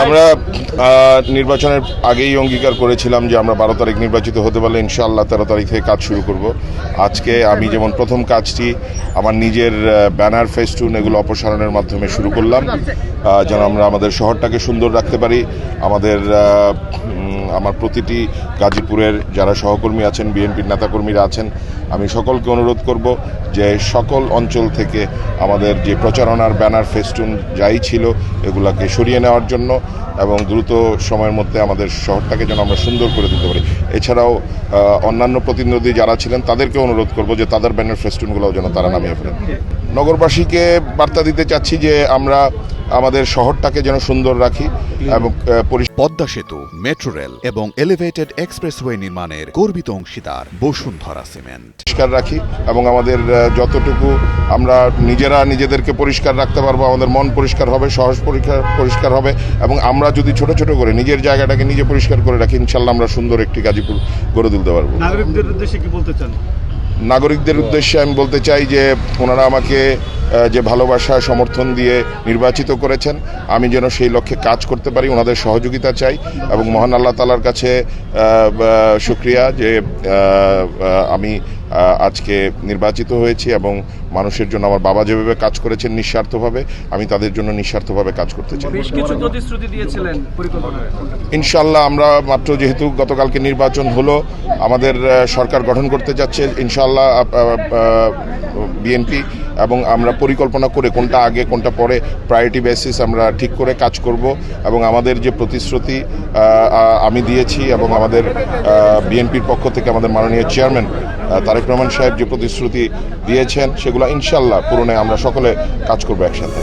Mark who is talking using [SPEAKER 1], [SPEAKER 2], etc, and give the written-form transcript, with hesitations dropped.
[SPEAKER 1] আমরা নির্বাচনের আগেই অঙ্গীকার করেছিলাম যে আমরা 12 তারিখ নির্বাচিত হতে পারলে ইনশাআল্লাহ 13 তারিখ থেকে কাজ শুরু করব। আজকে আমি যেমন প্রথম কাজটি আমার নিজের ব্যানার ফেস্টুন এগুলো অপসারণের মাধ্যমে শুরু করলাম, যেন আমরা আমাদের শহরটাকে সুন্দর রাখতে পারি। আমার প্রতিটি গাজীপুরের যারা সহকর্মী আছেন, বিএনপির নেতাকর্মীরা আছেন, আমি সকলকে অনুরোধ করব যে সকল অঞ্চল থেকে আমাদের যে প্রচারণার ব্যানার ফেস্টুন যাই ছিল এগুলাকে সরিয়ে নেওয়ার জন্য এবং দ্রুত সময়ের মধ্যে আমাদের শহরটাকে যেন আমরা সুন্দর করে দিতে পারি। এছাড়াও অন্যান্য প্রতিনিধি যারা ছিলেন তাদেরকে অনুরোধ করব যে তাদের ব্যানার ফেস্টুনগুলোও যেন তারা নামিয়ে ফেলেন। নগরবাসীকে বার্তা দিতে চাচ্ছি যে আমরা আমাদের শহরটাকে যেন সুন্দর রাখি এবং
[SPEAKER 2] পদ্মা সেতু, মেট্রো রেল এবং এলিভেটেড এক্সপ্রেসওয়ে নির্মাণের গর্বিত অংশীদার বসুন্ধরা সিমেন্ট
[SPEAKER 1] পরিষ্কার রাখি এবং আমাদের যতটুকু আমরা নিজেদেরকে পরিষ্কার রাখতে পারবো, আমাদের মন পরিষ্কার হবে, শহর পরিষ্কার হবে এবং আমরা যদি ছোট ছোট করে নিজের জায়গাটাকে নিজে পরিষ্কার করে রাখি, ইনশাল্লাহ আমরা সুন্দর একটি গাজীপুর গড়ে তুলতে পারবো।
[SPEAKER 3] নাগরিকদের উদ্দেশ্যে কি বলতে চান?
[SPEAKER 1] নাগরিকদের উদ্দেশ্যে আমি বলতে চাই যে ওনারা আমাকে যে ভালোবাসা সমর্থন দিয়ে নির্বাচিত করেছেন, আমি যেন সেই লক্ষ্যে কাজ করতে পারি, ওনাদের সহযোগিতা চাই এবং মহান আল্লাহ তাআলার কাছে শুকরিয়া যে আমি আজকে নির্বাচিত হয়েছি এবং মানুষের জন্য আমার বাবা যেভাবে কাজ করেছেন নিঃস্বার্থভাবে, আমি তাদের জন্য নিঃস্বার্থভাবে কাজ করতে চাই।
[SPEAKER 3] বেশ কিছু প্রতিশ্রুতি দিয়েছিলেন পরিকল্পনা।
[SPEAKER 1] ইনশাআল্লাহ আমরা মাত্র যেহেতু গতকালকে নির্বাচন হলো, আমাদের সরকার গঠন করতে যাচ্ছে ইনশাআল্লাহ বিএনপি, এবং আমরা পরিকল্পনা করে কোনটা আগে কোনটা পরে প্রায়োরিটি বেসিস আমরা ঠিক করে কাজ করব এবং আমাদের যে প্রতিশ্রুতি আমি দিয়েছি এবং আমাদের বিএনপির পক্ষ থেকে আমাদের মাননীয় চেয়ারম্যান তারেক রহমান সাহেব যে প্রতিশ্রুতি দিয়েছেন সেগুলো ইনশাআল্লাহ পূরণে আমরা সকলে কাজ করব একসাথে।